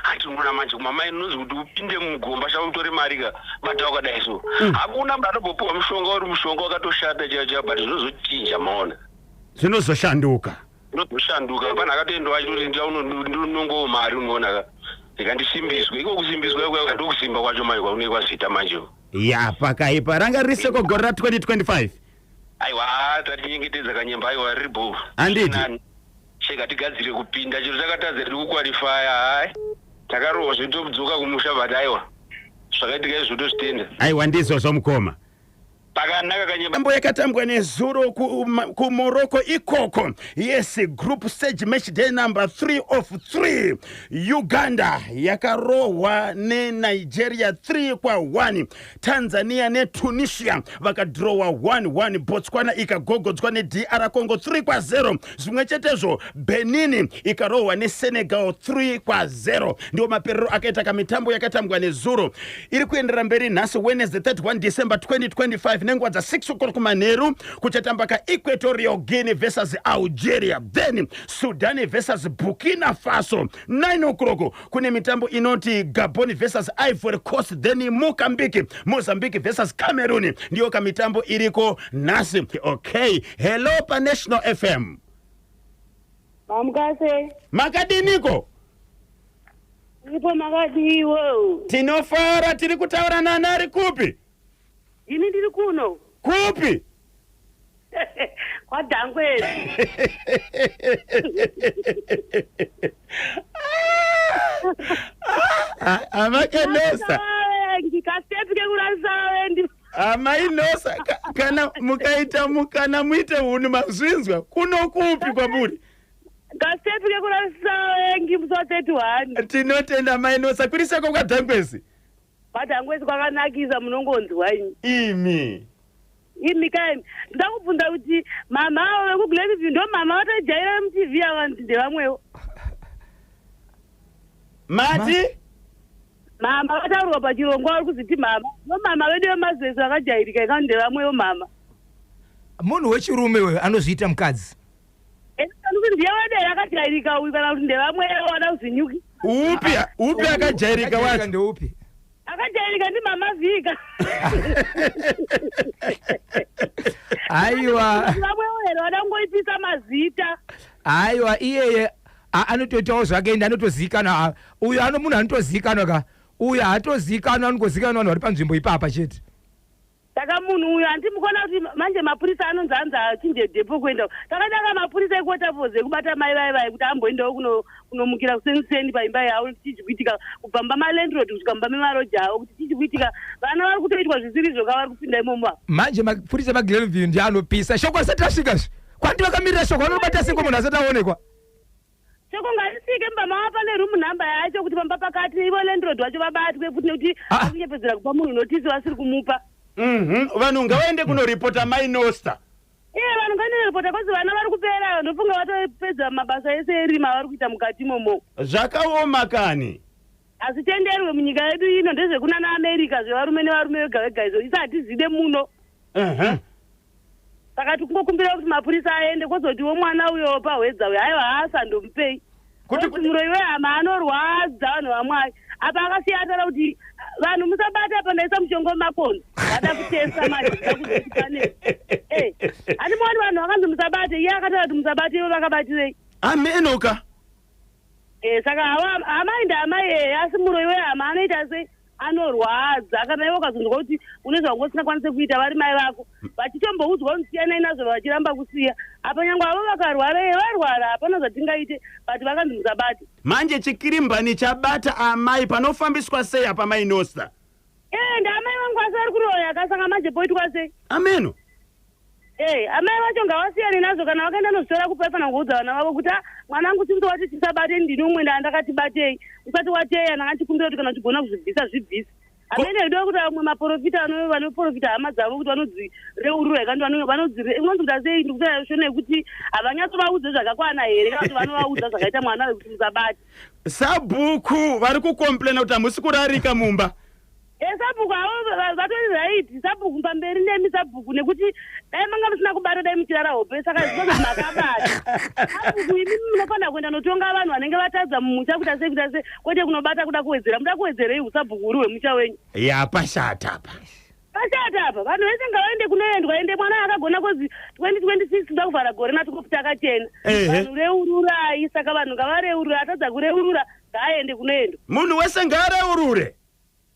Atinona manje kumamai nonzi kuti upinde mugomba chautore mari ka bata wakadai so. Hakuna munhu anobopuwa mushonga uri mushonga wakatoshata chacha but zvinozochinja maona. Zvinozoshanduka. Zvinozoshanduka pana akatoenda achiti ndinongowo mari unoona ka. Ndikandisimbiswe iko kusimbiswa ikwa ndokusimba kwacho mai kwaunenge kwazviita manje. Ya pakaipa ranga riseko gore ra 2025. Aiwa tatinyengetedza Kanyemba aiwa riribo. Anditi. Cheka tigadzire kupinda chiro chakatadza tiri kukwalifaya hai. Takarohwa zvitobudzoka kumusha but aiwa. Zvakaitika izvo tozvitenda. Aiwa ndizvo mukoma. Pakanaka Kanyemba. Tambo yakatambwa nezuro ku Morocco ikoko. Yes, group stage match day number 3 of 3. Uganda yakarohwa ne Nigeria 3-1. Tanzania ne Tunisia vakadrowa 1-1. Botswana ikagogodzwa ne DR Congo 3-0. Zvimwe chetezvo Benin ikarohwa ne Senegal 3-0. Ndio maperero akaita kamitambo yakatambwa nezuro. Iri kuendera mberi nhasi Wednesday 31 December 2025 nenguva dza 6 o'clock kumanheru kuchatamba ka Equatorial Guinea versus Algeria, then Sudan versus Burkina Faso. 9 o'clock kune mitambo inoti Gabon versus Ivory Coast, then Mozambique versus Cameroon. Ndiyo ka mitambo iriko nasi. Okay, hello pa National FM. Mamkase. Makadiniko? Nipo makadiwo. Tinofara tiri kutaura nanari kupi? Ini ndiri kuno. Kupi? Kwa Dangwezi. Amakanosa. Ndikasepike kurasawe ndi. Amainosa kana mukaita mukana muite hunu mazvinzwa kuno kupi kwaburi? Kasepike kurasawe ngimsoteti wani. Tinotenda mainosa kurisako kwa Dangwezi. Padangwezi kwakanakisa munongonzwa imi kaini ndakubvunza kuti mama avo vekuglenview ndo mama vatojaira mutv avantu ndevamwewo mati mama vataurwa pachirongwa vari kuziti mama ndo mama vedu vemazeso akajairika ikano ndevamwewo mama munhu wechirume wewe anozviita mukadzi kuti ndiye wedera akajairika uyu kana kuti ndevamwewo vada kuzinyuki upi akajairika wacho ndeupi akajairika ndi mama Vika. Aiwa. Vamwewo here vadangoitisa mazita. Aiwa iyeye anotoitawo zvake ende anotozikana uyu munhu anotozikanwa ka uyu haatozikanwa anongozikanwa vanhu vari panzvimbo ipapa chete. Saka munhu uyu handimukona kuti manje mapurisa anonzi anzi achinje dhepo kuenda takadaka mapurisa ekotapoze kubata mai vai kuti amboendawo kunomukira kuseniseni paimba yavo tichi kuitika kubva malandlord kusvika mumba memaroja avo kuti tichi kuitika vana vari kutoitwa zvisirizvo kavari kupinda imomo manje mapurisa maGlenview ndi anopisa shoko asati asvikazve kwandi vakamirira shoko vanobata seko munhu asati aonekwa so shoko ngarisike mbama pane room number yacho kuti pamba pakati ivo landlord wacho vabatwe futi nekuti akunyepedzera kupa munhu notisi vasiri kumupa. Vanhu ngavaende kunoripota mainosta. Vanhu nganoripota kozi vana vari kupera ndofunga vatopedza mabasa ese erima vari kuita mukati momo. Zvakaoma kani. Asi tenderwe munyika yedu ino ndezvekuna naAmerica zvevarume nevarume vega vega izvo isatizide muno. Saka tikungokumbira kuti mapurisa aende kwozotiwo mwana uyo pahwedza uyo haiwa haasandomupei. Kuti muroyi wehama anorwadza vanhu vamwai. Apa akasiya atara kuti vanhu musabata pandaisa mushongo mumakono. Vada kutesa manje kuzotikanei. Hatimuoni vanhu vakanzi musabate, iye akataura kuti musabate ivo vakabatirei. Amenoka. Saka hamaindi hamai asi muroyi wehama anoita sei? Anorwadza kana iwe ukazonzwa kuti une zvawangosingakwanise kuita vari mai vako vachitomboudzwa usiyanai nazvo vachiramba kusiya apa nyangwe avo vakarwara varwara hapana zvatingaite but vakanzi musabate. Manje chikirimbani chabata amai panofambiswa sei apa mainosta? Ndamai vangu asi vari kuroya akasanga manje poitwa sei? Ameno. Amai vacho ngavasiyane nazvo kana vakaenda nozvitora kupa fana kuudza vana vavo kuti mwanangu chimto wati tisabate ndini umwe ndandakatibatei usati wateya ndakachikumbira kuti kana tigona kuzvibvisa zvibvisi. Amene edo kuti amwe maprofita vanoprofita hama dzavo kuti vanodzireurura ikandi vanodziunonzi kuti asei ndikuti shone kuti havanyatsovaudze zvakakwana here kana kuti vanovaudza zvakaita mwana wekuti musabate. Sabhuku vari kukomplena kuti hamusi kurarika mumba. Sabhuku avo vatori right sabhuku pamberi nemi sabhuku nekuti dai manga musina kubata dai muchirara hope saka zvinonzi makabata. Sabhuku imi munofanira kuenda notonga vanhu vanenge vatadza mumusha kuti asei kwete kunobata kuda kuwedzera muda kuwedzerei usabhuku uri hwemusha wenyu. Pashata apa vanhu vese ngavaende kunoendwa ende mwana akagona kozi 2026 kuda kuvhara gore natukofuti akachena. Vanhu reururai saka vanhu ngavareurura atadza kureurura ngaaende kunoendwa. Munhu wese ngaareurure.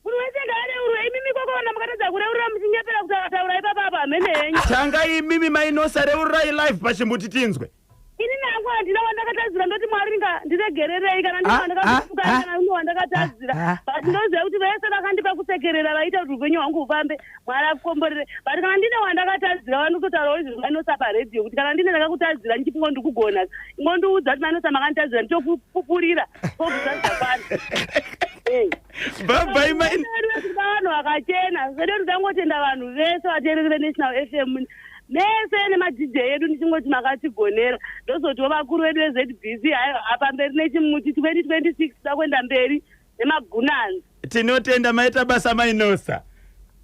Munhu wese ngaareurure imimi kwakaona mukatadza kureurura muchinyepera kutaura ipapa hamene henyu. Tanga imimi mainosa reururai live pachimbuti tinzwe. Ini nangu handina wandakatadzira ndoti Mwari ndiregererei kana ndine wandakatuka kana ndine wandakatadzira. But ndoziva kuti vese vakandipa kusekerera vaita kuti upenyu hwangu hufambe Mwari akukomborere. But kana ndine wandakatadzira vanototaurawo izvi mainosa paredhiyo kuti kana ndine ndakakutadzira ndichipingo ndikugona ingondiudza kuti mainosa makanditadzira ndichopupurira pobvisa zvakwana. Bye bye vanhu vakachena zvedu tidangotenda vanhu vese vateerere National FM mese nemadj edu ndichingoti makatigonera ndozotiwo vakuru vedu veZBC apa mberi nechimuti 2026 da kuenda mberi nemagunanzi. Tinotenda maita basa mainosa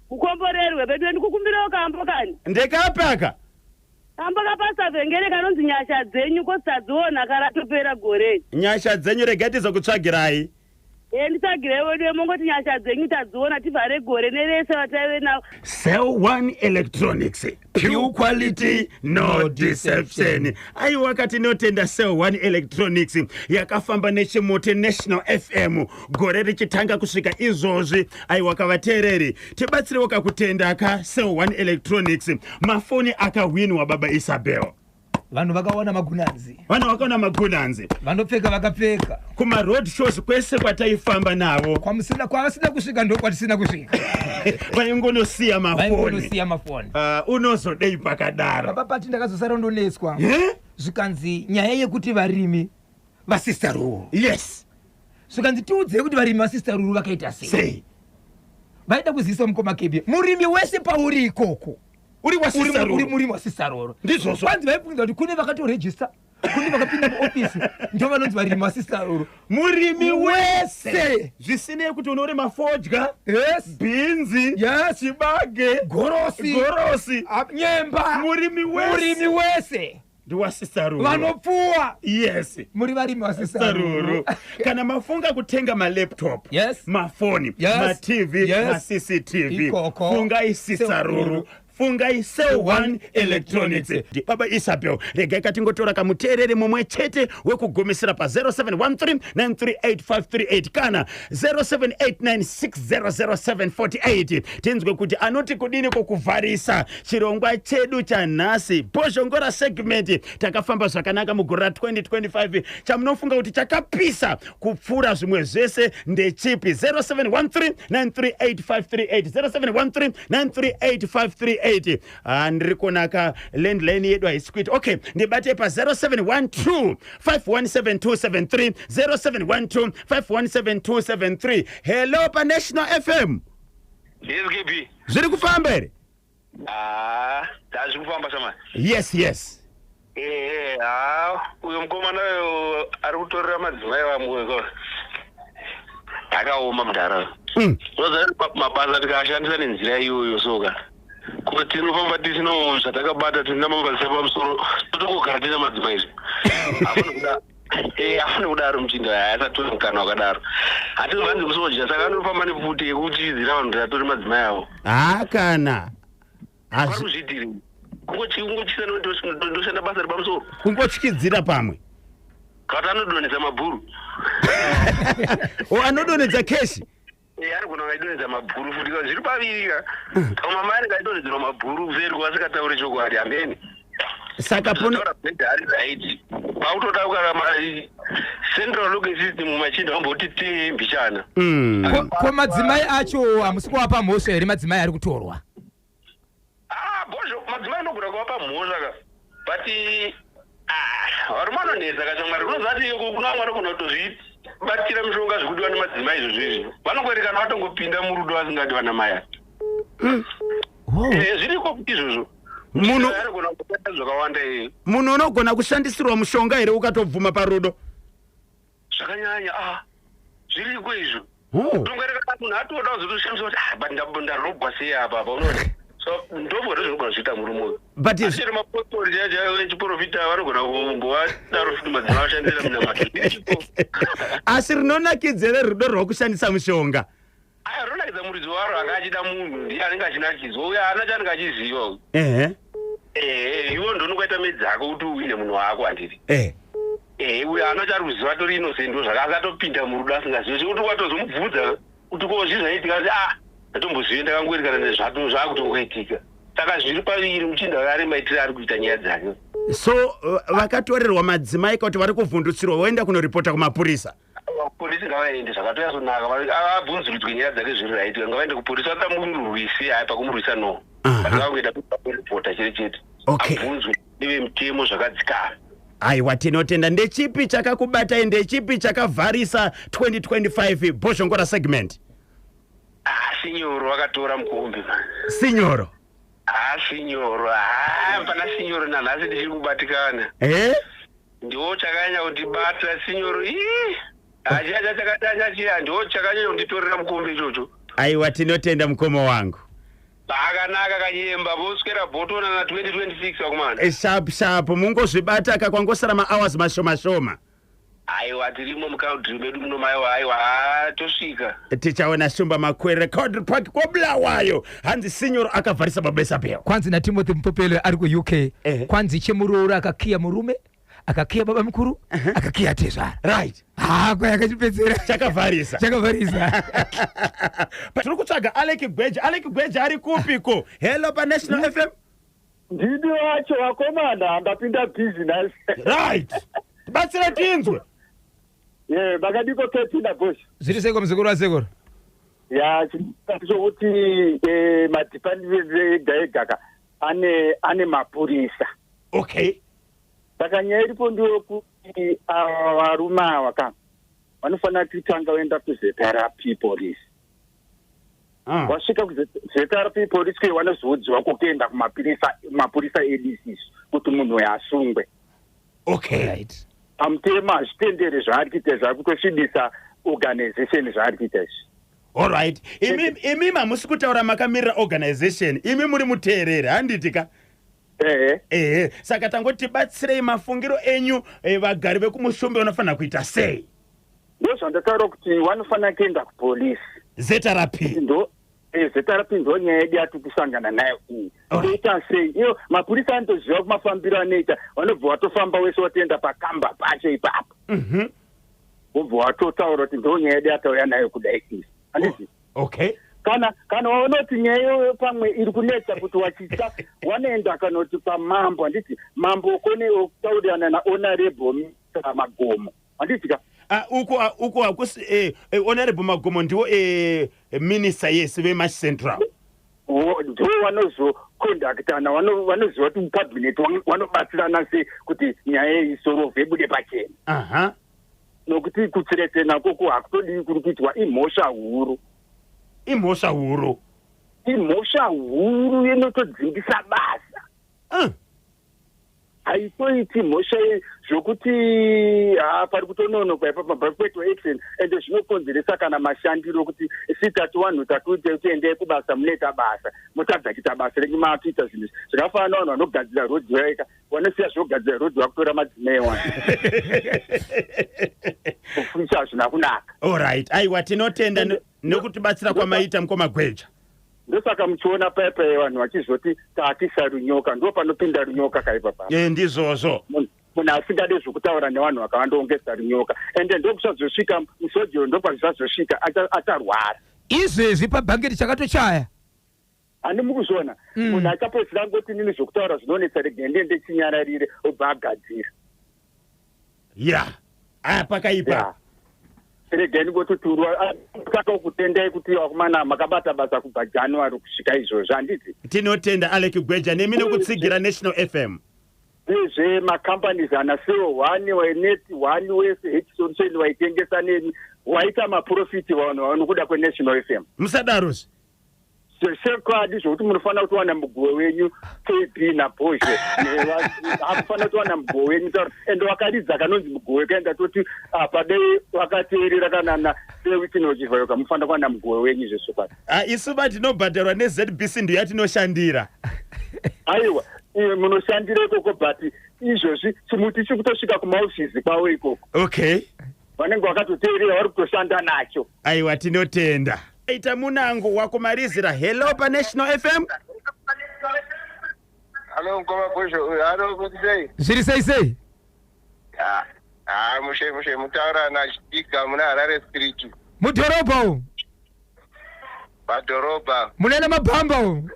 kukomborerwe pedu ndikukumbirawo kambo kani ndekapaka kambo kapasa vhengere kanonzi nyasha dzenyu kosadziona karatopera gore. Nyasha dzenyu regai tizokutsvagirai. Nditsvagire wedu mongoti nyasha dzenyu tadziona tivhare gore nerese vataive navo. Cell One Electronics, pure quality no deception. Aiwa kati notenda Cell One Electronics yakafamba nechimote National FM gore richitanga kusvika izvozvi. Aiwa kavateereri tibatsirewo kakutenda ka Cell One Electronics mafoni akawinwa baba Isabel. Vanhu vakaona magunanzi vanopfeka vakapfeka kuma road shows kwese kwataifamba navo kwavasina kusvika ndo kwatisina kusvika vaingonosiya mafoni unozodei pakadaro papati ndakazosara ndoneswa zvikanzi nyaya yekuti varimi vasister rule. Yes, zvikanzi tiudzei kuti varimi vasister rule vakaita sei. Vaida kuziisa mukoma kebye murimi wese pauri ikoko uri murimi wasisaroro ndizvozvo kwanzi vaibvunza kuti kune vakatorejista kune vakapinda muofisi ndo vanonzi varimi vasisaroro murimi wese zvisinei kuti unorima fodya bhinzi chibage gorosi nyemba murimi wese ndiwasisaruru vanopfuwa. Yes, muri varimi vasisaruru. Kana mafunga kutenga malaptop, mafoni, matv, maCCTV, funga isisaruru. Fungai Cell One Electronics. Baba Isabel regai katingotora kamuteereri mumwe chete wekugumisa pa 0713938538 kana 0789600748 tinzwe kuti anoti kudini kokuvharisa chirongwa chedu chanhasi bozhongora segment takafamba zvakanaka mugore 2025 chamunofunga kuti chakapisa kupfura zvimwe zvese ndechipi 0713938538 0713938538 08 ndiri kuonaka landline yedu haisi kuita. Okay, ndibate pa 0712 517273 0712 517273. Hello pa National FM. Yes, KP. Zviri kufamba here? Zviri kufamba sama. Yes. Uyo mukomana ari kutorera madzimai vamwe akaoma mudhara. Mabasa tikashandisa nenzira iyoyo soka. Kuti tinofamba tisino zvatakabata tina mabasa pamusoro totongogara tina madzimai izvi. Afuna kudaro muchinda haasatore mukana wakadaro. Hatizovanzi kusodya saka anofamba nefuti yekutidzira vanhu kuti atore madzimai avo. Kana Varikuzvidhiri. Kungochisa ndoshanda basa repamusoro. Kungotyidzira pamwe. Kati anodonedza mabhuru. Anodonedza keshi. Ari kuna vaidonedza mabhuru futi zviri pavirika. Kama mari ngaidonedzerwa mabhuru veri kwasikataure chokwadi ameni. Saka pono ari right. Pautoda kugara central looking system machinda vamboti tembichana. Ko madzimai acho hamusi kuwapa mhosva here madzimai ari kutorwa? Bozvo madzimai anogona kuvapa mhosva ka. But varume vanonetsa kacha Mwari kunozati kuna Mwari kuna kutozvibatira mishonga zvekudiwa nemadzimai izvozvizvi. Vanongwerekana vatongopinda murudo vasingadi vana mai. Zviriko kuti izvozvo. Munhu zvakawanda munhu unogona kushandisirwa mushonga here ukatobvuma parudo? Zvakanyanya zviriko izvo. Tongwerekana munhu atoda kuzotoshandisa kuti ndarogwa sei apa unoona. So ndovona zvinogona zviita murume. But asi mapostori vechiprofita vanogona kumbovadaro futi madzimai vashandira munamato. Asi rinonakidzere rudo rwokushandisa mushonga? Ronakidza muridzi waro anga achida munhu ndiye anenge achinakidzwa uye haana chaanenge achiziva. Iwo ndonokwaita medzi ako kuti uine munhu wako handiti. Uye haana chari kuziva tori innocent zvaka akatopinda murudo asingazivi chekuti watozomubvudza kuti kozvizvaitika kuti ndatombozivi ndakangwerekana nezvato zvaakutongoitika. Saka zviri paviri muchinda ari maitiro ari kuita nyaya dzake. So vakatorerwa madzimai kuti vari kuvhundutsirwa voenda kunoripota kumapurisa? Polisi ngavaende zvakatoyasonaka abvunzurudzwe nyaya dzake zviri raitika ngavaende kupurisa vatamurwisi pakumurwisa no vangakuenda kuripota chete chete abvunzwe nevemutemo zvakadzikara. Aiwa, tinotenda. Ndechipi chakakubatai, ndechipi chakavharisa 2025 Bhoshongora segment? Sinyoro vakatora mukombe. Sinyoro? Sinyoro pana sinyoro nanhasi ndichiri kubatikana. Ndiwo chakanyanya kundibata sinyoro achacha chakadanyachira ndiwo chakanyanya kunditorera mukombe ichocho. Aiwa, tinotenda mukoma wangu. Akanaka kanyemba voswera bhotona na 2026 wakumana. Sharp mungozvibata kakwangosara mahours mashoma. Aiwa, tirimo mukaudri medu muno maiwa aiwa tosvika. Tichaona shumba makwere record park kobulawayo. Hanzi sinyoro akavharisa mabesa peo. Kwanzi na Timothy Mpopele ari ku UK. Kwanzi chemuroora akakiya murume, akakiya baba mukuru, akakiya tezvara. Right. Kwa yakachipedzera. Chakavharisa. Patiri kutsvaga Alec Gweja ari kupiko? Hello pa National FM. Ndidi wacho wakomana ndapinda business. Right. Batsira tinzwe. Bakadiko kepinda Bosch. Zviri seko muzukuru wasekuru? Chinokuti madhipandimenzi ega ane mapurisa. Okay. Saka nyaya iripo ndeyokuti varume ava vanofanira kutanga vaenda kuZRP police. Wasvika kuZRP police kwe vanozodziwa kuenda kumapurisa ADC kuti munhu uyu asungwe. Okay. Right. Pamutemo hazvitendere zvaari kuita zvakutosvibisa organization zvaari kuita izvi. Alright. Imi mamusi kutaura makamirira organization, imi muri muteereri handitika? Saka tangoti batsirei mafungiro enyu vagari vekumusumbe vanofanira kuita sei? Ndozvandataura kuti vanofanira kuenda kupolisi. ZRP. ZRP ndo nyaya yedu yatikusangana nayo iyi. Toita sei? Iyo mapurisa anotoziva kumafambiro anoita, vanobva watofamba wese watoenda pakamba pacho ipapo. Wobva watotaura kuti ndo nyaya yedu yatauya nayo kudai izvi. Handiti? Okay. Kana waona kuti nyaya pamwe iri kunetsa kuti wachita wanoenda kanoti pamambo, handiti mambo kone okutaurirana nahonorable Magomo. Handiti ka? Uko hakusi honorable Magomo ndiwo minister yes veMarch Central. ndo vanozokondaktana vanoziva kuti mukabhineti vanobatsirana sei kuti nyaya isorovhe bude pachena. Nokuti kutsetena koko hakutodi kuri kuitwa imhosva huru. Imhosva huru inotodzingisa basa. Haitoiti mhosva zvokuti pari kutononokwa ipapo pari action ende zvinokonzeresa kana mashandiro kuti sitatu vanhu tatuite tiendei kubasa munoita basa mutadza kuita basa renyu makuita zvinhu zvakafanana vanhu vanogadzira rodzi vaika vanosiya zvogadzira rodzi vakutora madzimai wani kufuisa hazvina kunaka. Alright, aiwa tinotenda nokutibatsira kwamaita mukoma Gweja. Ndosaka muchiona paipai vanhu vachizoti taatisa runyoka ndo panopinda runyoka kaipa pa. Ndizvozvo. Munhu asingade zvokutaura nevanhu vakavandoongesa runyoka ende ndokusazosvika musodyo ndopazvazosvika acharwara. Izvezvi pabhangeti chakatochaya. Ani mukuzviona munhu achapedzira ngoti nini zvokutaura zvinonetsa regende ndechinyararire obva agadzira. Pakaipa. Regeni ngotuturwa saka kutendai kuti wakumana makabata basa kubva January kusvika izvozvo handiti. Tinotenda Alec Gweja nemi nokutsigira National FM. Nezve macompanies anasewo wani waineti wani wese hechison waitengesa neni waita maprofiti vanhu vanokuda kweNational FM. Musadarozi. Sekwadi zvokuti munofanira kuti wana mugove wenyu KB naBozhe hakufanira kuti wana mugove wenyu ende wakaridza kanonzi mugove kaenda toti padei wakateerera kana sewitinochivhayoka mufanira kuwana mugove wenyu zvesokwadi. Isu tinobhadharwa neZBC ndiyo yatinoshandira. Aiwa munoshandira ikoko but izvozvi chimuti chikutosvika kumaofisi kwawo ikoko. Okay. Vanenge vakatoteerera vari kutoshanda nacho. Aiwa tinotenda. Ita munangu wakumarizira hello pa National FM. Hello mkoma Bosho. Hello kuti Zviri sei? Mushe mutaura na Chitika muna Harare Street. Mudhorobha umu. Padhorobha. Munena mabhamba umu.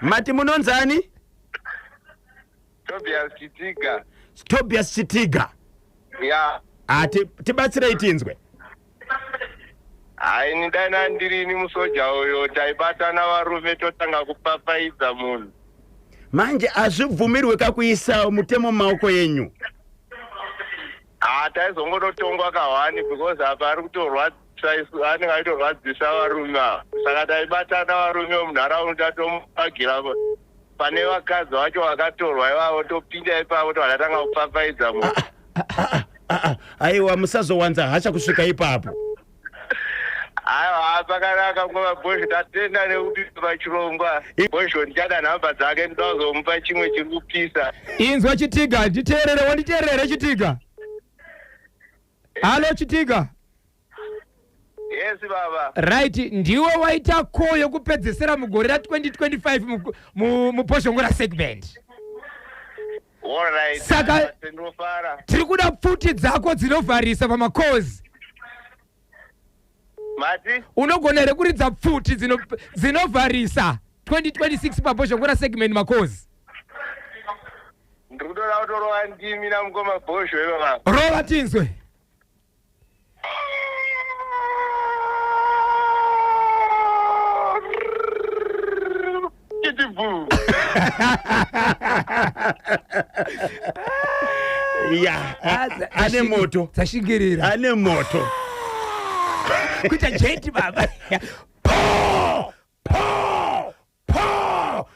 Mati munonzani? Tobias Chitiga. Tibatsirei tinzwe. Ini dana ndirini musoja uyo taibatana varume totanga kupapaidza munhu. Manje azvibvumirwe kakuisa mutemo maoko yenyu. Taizongototongwa kahwani because apa ari kutorwadzisa anenge aitorwadzisa varume ava. Saka taibatana varume vemunharaunda tomupagira pane vakadzi vacho vakatorwa ivavo topinda ipapo tovatanga kupapaidza munhu. Aiwa musazowanza hasha kusvika ipapo. Pakanaka ngoma Bosho tatenda nekuti pachirongwa Bosho ndichada nhamba dzake ndinozomupa chimwe chiri kupisa. Inzwa Chitiga nditeerere wanditeerere Chitiga. Halo Chitiga. Yes baba. Right, ndiwe waita koyo kupedzesera mugore ra 2025 muBosho ngora segment. Alright. Saka tiri kuda pfuti dzako dzinovharisa pamakozi. Mati? Unogona rekuridza pfuti dzinovharisa 2026 paBosho ngora segment makozi. Ndikutoda kutorova ndimi namukoma Bosho iwe. Rova tinzwe. Kitibu. Ane moto. Tashingirira. Ane moto. Kuita jeti baba.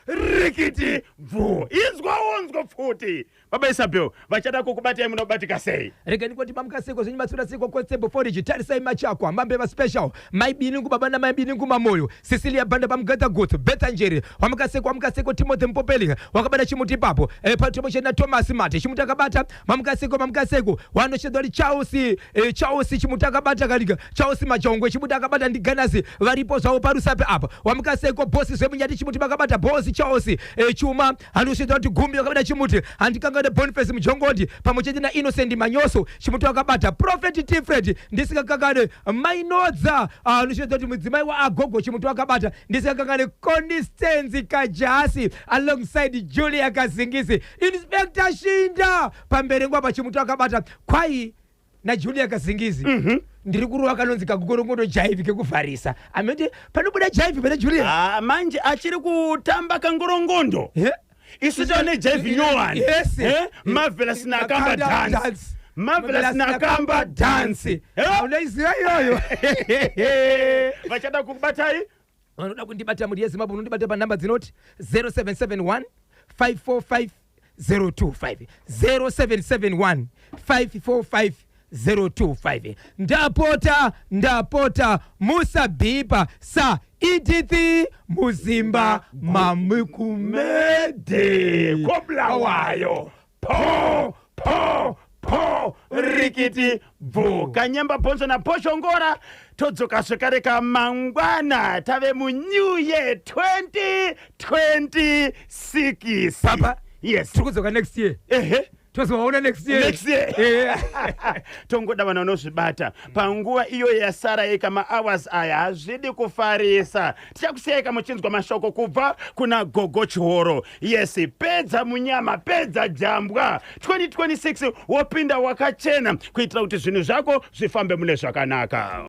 Rikiti vu. Inzwa futi. Baba Isabel, vachada kukubatai munobatika sei. Regani kuti pamukaseko zvinyi matsura seko konsebo forage tarisai machakwa mambeva special maibinungu baba na maibinungu mamoyo Cecilia Banda pamugata goto Betanjeri wamukaseko Timothy Mpopeli wakabata chimuti papo patomo chena Thomas Mate chimuti akabata mamukaseko wanoshedori Chausi chimuti akabata kalika Chausi Machongwe chimuti akabata ndiganasi varipo zvawo parusape apa wamukaseko bosi zvemunyati chimuti bakabata bosi Chausi chuma anoshedori Gumbi wakabata chimuti andikanga ne Boniface Mjongodi pamochete na Innocent Manyoso chimuti wakabata Prophet Tifred ndisikakangane Mainodza anoshedza kuti mudzimai wa Agogo chimuti wakabata ndisikakangane Constance Kajasi alongside Julia Kazingisi Inspector Shinda pambere ngwa pa chimuti wakabata kwai na Julia Kazingisi ndiri kurowa kanonzi kagorongondo jive kekuvharisa ameti panobuda jive pane Julia manje achiri kutamba kangorongondo isu tane jive nyowani Marvelous nakamba dance Marvelous nakamba dance unaiziva iyoyo vachada kubatai vanoda kundibata muri yezimbabwe unondibata panhamba dzinoti 0771 545 025 0771 545 025 ndapota musabhipa sa itithi muzimba mamukumede koblawayo po rikiti bvu kanyamba bhonzo naposhongora todzoka zvekare kamangwana tave munew year 2026 papa yes tiri kudzoka next year tozovaona next year tongoda vanhu vanozvibata panguva iyo yasara yeka mahours aya hazvidi kufarisa tichakusiyai muchinzwa mashoko kubva kuna Gogo Chihoro yes pedza munyama pedza jambwa 2026 wopinda wakachena kuitira kuti zvinhu zvako zvifambe mune zvakanaka.